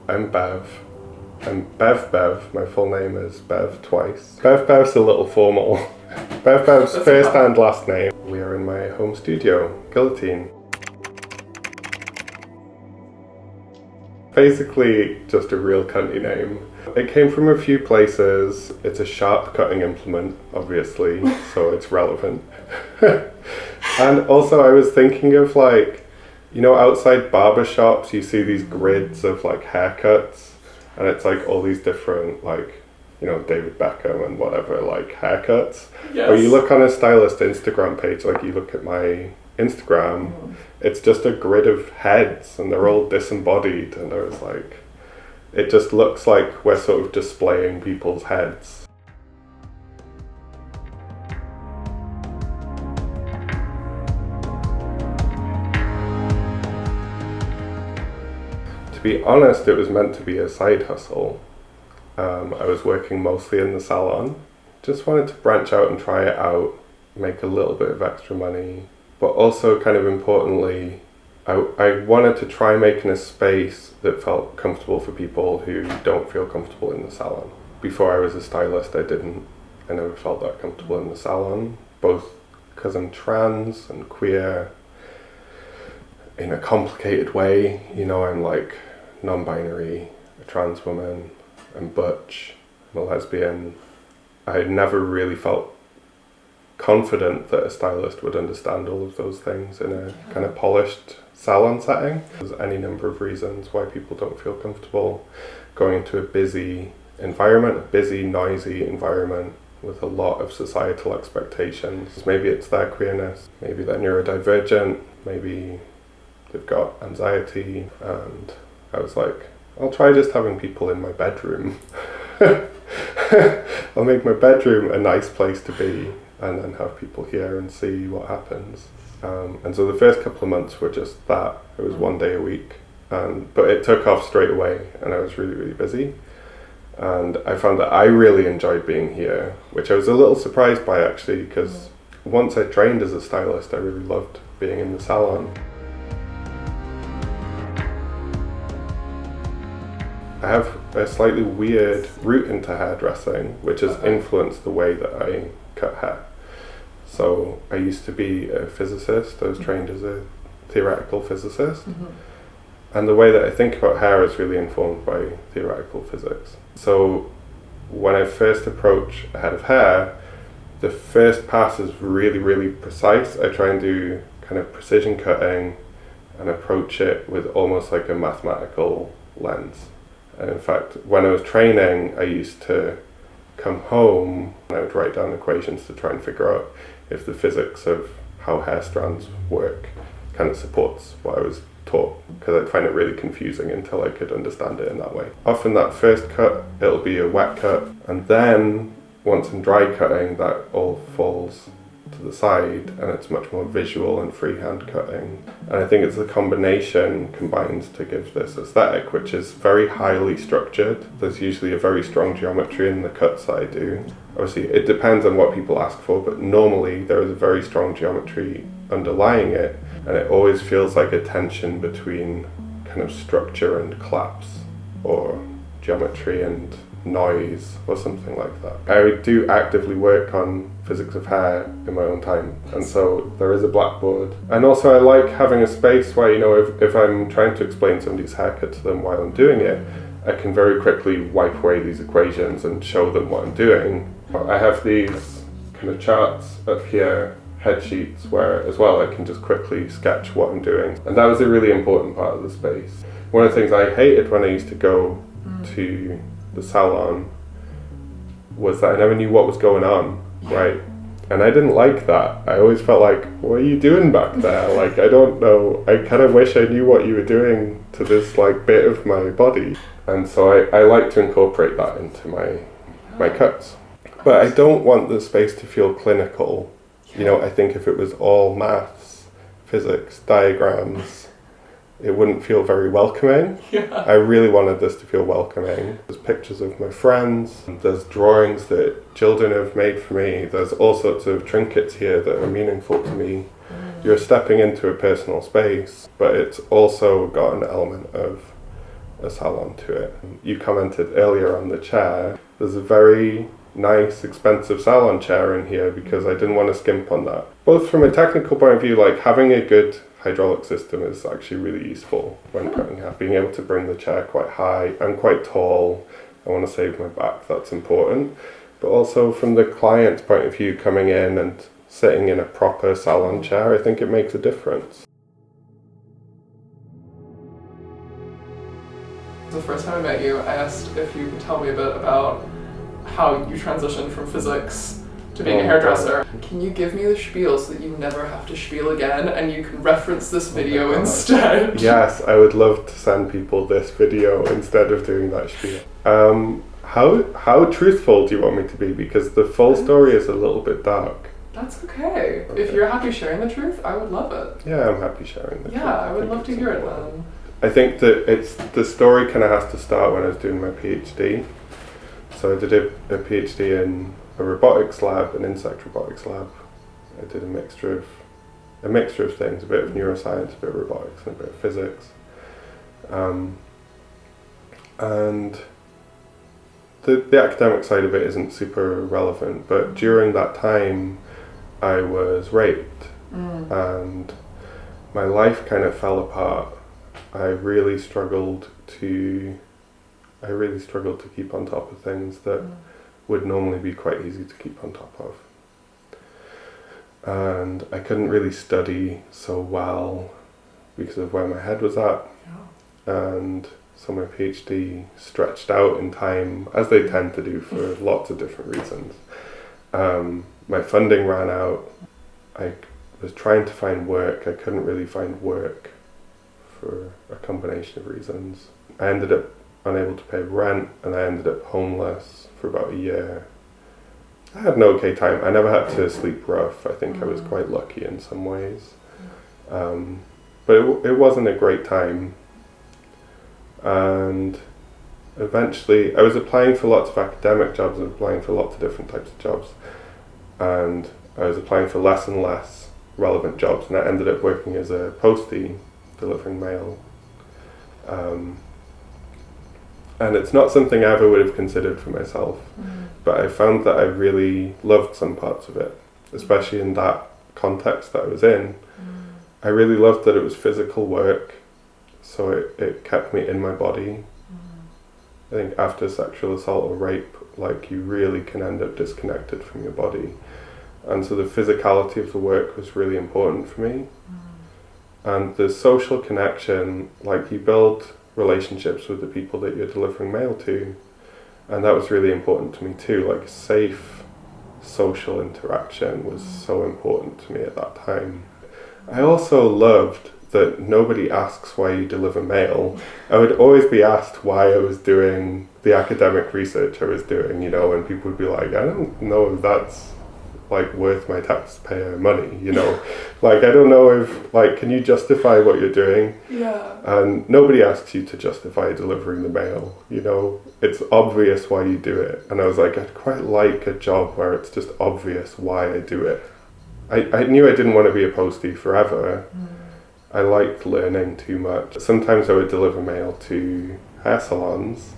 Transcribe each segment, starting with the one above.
I'm Bev. I'm Bev Bev. My full name is Bev twice. Bev Bev's a little formal. Bev Bev's first and last name. We are in my home studio, Guillotine. Basically just a real cunty name. It came from a few places. It's a sharp cutting implement, obviously, so it's relevant. And also I was thinking of like, you know, outside barbershops you see these grids of like haircuts, and it's like all these different like, you know, David Beckham and whatever like haircuts. Yes. Or you look on a stylist Instagram page, like you look at my Instagram, it's just a grid of heads and they're all disembodied, and I was like, it just looks like we're sort of displaying people's heads. To be honest, it was meant to be a side hustle. I was working mostly in the salon. Just wanted to branch out and try it out, make a little bit of extra money, but also kind of importantly, I wanted to try making a space that felt comfortable for people who don't feel comfortable in the salon. Before I was a stylist, I never felt that comfortable in the salon, both because I'm trans and queer in a complicated way. You know, I'm like non-binary, a trans woman, I'm butch, I'm a lesbian. I had never really felt confident that a stylist would understand all of those things in a kind of polished salon setting. There's any number of reasons why people don't feel comfortable going into a busy environment, a busy, noisy environment with a lot of societal expectations. Maybe it's their queerness, maybe they're neurodivergent, maybe they've got anxiety, and I was like, I'll try just having people in my bedroom. I'll make my bedroom a nice place to be and then have people here and see what happens. And so the first couple of months were just that. It was 1 day a week, but it took off straight away and I was really, really busy. And I found that I really enjoyed being here, which I was a little surprised by actually, because once I trained as a stylist, I really loved being in the salon. I have a slightly weird route into hairdressing, which has influenced the way that I cut hair. So I used to be a physicist. I was trained as a theoretical physicist. And the way that I think about hair is really informed by theoretical physics. So when I first approach a head of hair, the first pass is really, really precise. I try and do kind of precision cutting and approach it with almost like a mathematical lens. And in fact, when I was training, I used to come home and I would write down equations to try and figure out if the physics of how hair strands work kind of supports what I was taught, because I'd find it really confusing until I could understand it in that way. Often that first cut, it'll be a wet cut, and then once I'm dry cutting, that all falls to the side and it's much more visual and freehand cutting. And I think it's the combination combines to give this aesthetic, which is very highly structured. There's usually a very strong geometry in the cuts that I do. Obviously it depends on what people ask for, but normally there is a very strong geometry underlying it, and it always feels like a tension between kind of structure and collapse, or geometry and noise, or something like that. I do actively work on physics of hair in my own time, and so there is a blackboard. And also I like having a space where, you know, if I'm trying to explain somebody's haircut to them while I'm doing it, I can very quickly wipe away these equations and show them what I'm doing. I have these kind of charts up here, head sheets, where as well I can just quickly sketch what I'm doing. And that was a really important part of the space. One of the things I hated when I used to go to the salon was that I never knew what was going on, right? And I didn't like that. I always felt like, what are you doing back there? Like, I don't know. I kind of wish I knew what you were doing to this like bit of my body. And so I like to incorporate that into my cuts. But I don't want the space to feel clinical. You know, I think if it was all maths, physics, diagrams, it wouldn't feel very welcoming. I really wanted this to feel welcoming. There's pictures of my friends, there's drawings that children have made for me, there's all sorts of trinkets here that are meaningful to me. You're stepping into a personal space, but it's also got an element of a salon to it. You commented earlier on the chair. There's a very nice, expensive salon chair in here because I didn't want to skimp on that. Both from a technical point of view, like having a good hydraulic system is actually really useful when cutting hair. Being able to bring the chair quite high. I'm quite tall. I want to save my back, that's important. But also from the client's point of view, coming in and sitting in a proper salon chair, I think it makes a difference. The first time I met you, I asked if you could tell me a bit about how you transitioned from physics to being a hairdresser. Can you give me the spiel so that you never have to spiel again and you can reference this video instead? Yes, I would love to send people this video instead of doing that spiel. How truthful do you want me to be? Because the full story is a little bit dark. That's okay. If you're happy sharing the truth, I would love it. Yeah, I'm happy sharing the truth. Yeah, I would love to hear it then. I think that the story kind of has to start when I was doing my PhD. So I did a PhD in a robotics lab, an insect robotics lab. I did a mixture of things, a bit of neuroscience, a bit of robotics, and a bit of physics. And the academic side of it isn't super relevant, but during that time I was raped and my life kind of fell apart. I really struggled to keep on top of things that would normally be quite easy to keep on top of. And I couldn't really study so well because of where my head was at. And so my PhD stretched out in time, as they tend to do for lots of different reasons. My funding ran out. I was trying to find work. I couldn't really find work for a combination of reasons. I ended up unable to pay rent and I ended up homeless for about a year. I had an okay time. I never had to sleep rough. I think I was quite lucky in some ways. But it wasn't a great time. And eventually I was applying for lots of academic jobs and applying for lots of different types of jobs. And I was applying for less and less relevant jobs, and I ended up working as a postie delivering mail. And it's not something I ever would have considered for myself, but I found that I really loved some parts of it, especially in that context that I was in. I really loved that it was physical work, so it kept me in my body. I think after sexual assault or rape, like you really can end up disconnected from your body. And so the physicality of the work was really important for me. And the social connection, like you build relationships with the people that you're delivering mail to. And that was really important to me too. Like safe social interaction was so important to me at that time. I also loved that nobody asks why you deliver mail. I would always be asked why I was doing the academic research I was doing, you know, and people would be like, I don't know if that's like worth my taxpayer money, you know. Like I don't know if, like, can you justify what you're doing? Yeah. And nobody asks you to justify delivering the mail, you know. It's obvious why you do it. And I was like, I'd quite like a job where it's just obvious why I do it. I knew I didn't want to be a postie forever. I liked learning too much. Sometimes I would deliver mail to hair salons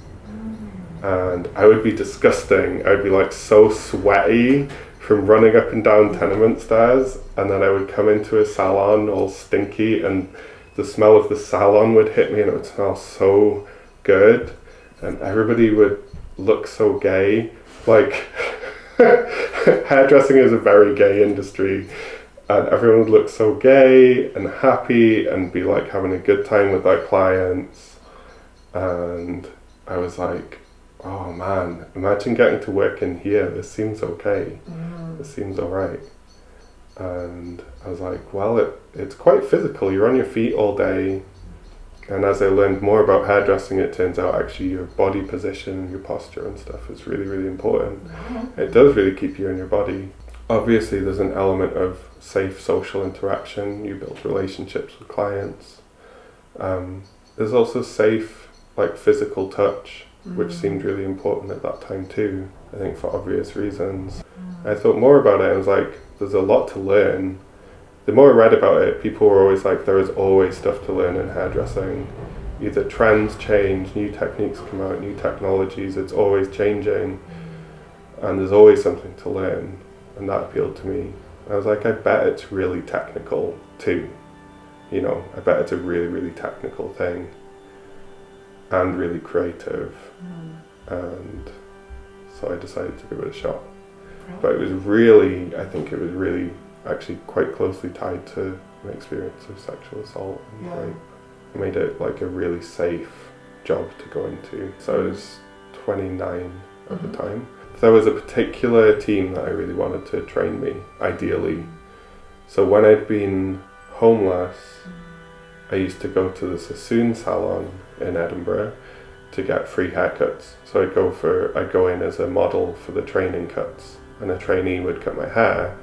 and I would be disgusting. I would be like so sweaty from running up and down tenement stairs, and then I would come into a salon all stinky and the smell of the salon would hit me and it would smell so good and everybody would look so gay. Like hairdressing is a very gay industry and everyone would look so gay and happy and be like having a good time with their clients. And I was like, oh man, imagine getting to work in here. This seems okay. This seems alright. And I was like, well, it's quite physical. You're on your feet all day. And as I learned more about hairdressing, it turns out actually your body position and your posture and stuff is really, really important. It does really keep you in your body. Obviously, there's an element of safe social interaction. You build relationships with clients. There's also safe, like, physical touch, which seemed really important at that time too, I think for obvious reasons. I thought more about it and was like, there's a lot to learn. The more I read about it, people were always like, there is always stuff to learn in hairdressing. either trends change, new techniques come out, new technologies, it's always changing, and there's always something to learn, and that appealed to me. I was like, I bet it's really technical too. You know, I bet it's a really, really technical thing and really creative. And so I decided to give it a shot. But it was really, I think it was really actually quite closely tied to my experience of sexual assault and rape. It made it like a really safe job to go into. So I was 29 at the time. There was a particular team that I really wanted to train me, ideally. So when I'd been homeless, I used to go to the Sassoon salon in Edinburgh to get free haircuts. So I'd go in as a model for the training cuts, and a trainee would cut my hair.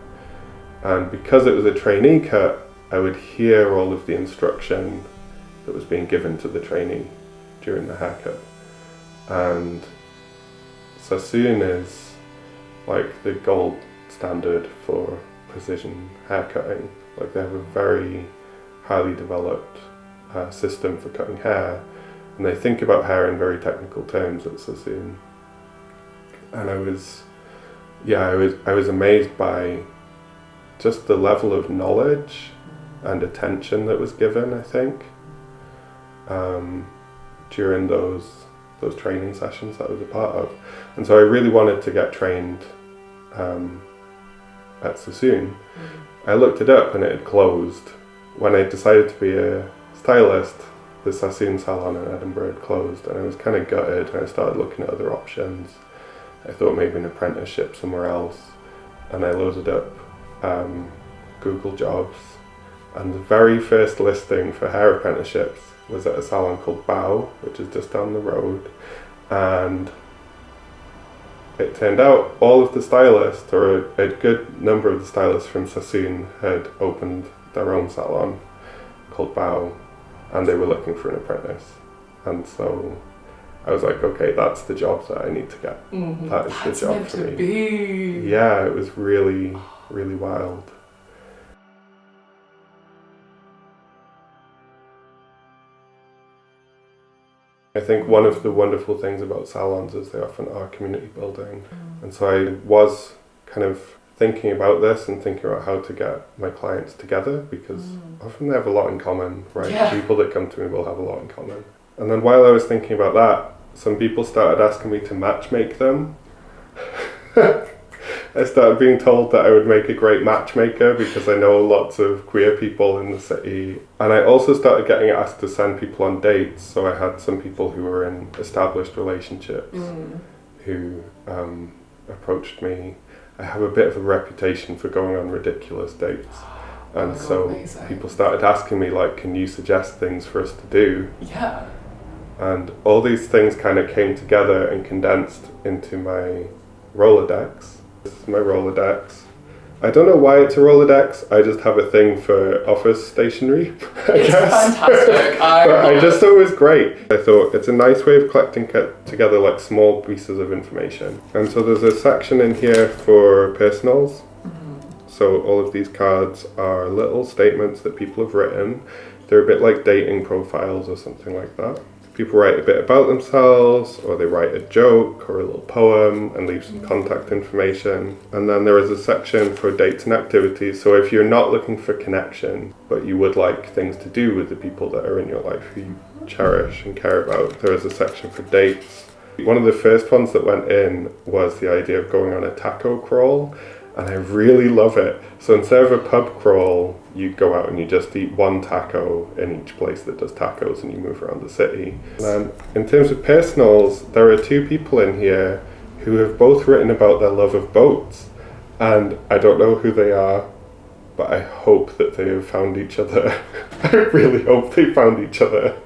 And because it was a trainee cut, I would hear all of the instruction that was being given to the trainee during the haircut. And Sassoon is like the gold standard for precision haircutting. Like they have a very highly developed system for cutting hair, and they think about hair in very technical terms at Sassoon. And I was amazed by just the level of knowledge and attention that was given, I think, during those training sessions that I was a part of. And so I really wanted to get trained at Sassoon. I looked it up and it had closed. When I decided to be a stylist, the Sassoon salon in Edinburgh had closed, and I was kind of gutted, and I started looking at other options. I thought maybe an apprenticeship somewhere else, and I loaded up Google Jobs, and the very first listing for hair apprenticeships was at a salon called Bow, which is just down the road. And it turned out all of the stylists, or a good number of the stylists from Sassoon, had opened their own salon called Bow, and they were looking for an apprentice. And so I was like, okay, that's the job that I need to get. That is the job for me. Be. Yeah, it was really, really wild. I think one of the wonderful things about salons is they often are community building. And so I was kind of thinking about this and thinking about how to get my clients together, because often they have a lot in common, right? Yeah. People that come to me will have a lot in common. And then while I was thinking about that, some people started asking me to matchmake them. I started being told that I would make a great matchmaker because I know lots of queer people in the city. And I also started getting asked to send people on dates. So I had some people who were in established relationships who approached me. I have a bit of a reputation for going on ridiculous dates. And so amazing. People started asking me, like, can you suggest things for us to do? Yeah. And all these things kind of came together and condensed into my Rolodex. This is my Rolodex. I don't know why it's a Rolodex, I just have a thing for office stationery, It's fantastic. I just thought it was great. I thought it's a nice way of collecting together like small pieces of information. And so there's a section in here for personals. So all of these cards are little statements that people have written. They're a bit like dating profiles or something like that. People write a bit about themselves, or they write a joke or a little poem and leave some contact information. And then there is a section for dates and activities. So if you're not looking for connection, but you would like things to do with the people that are in your life who you cherish and care about, there is a section for dates. One of the first ones that went in was the idea of going on a taco crawl. And I really love it. So instead of a pub crawl, you go out and you just eat one taco in each place that does tacos, and you move around the city. And in terms of personals, there are two people in here who have both written about their love of boats. And I don't know who they are, but I hope that they have found each other. I really hope they found each other.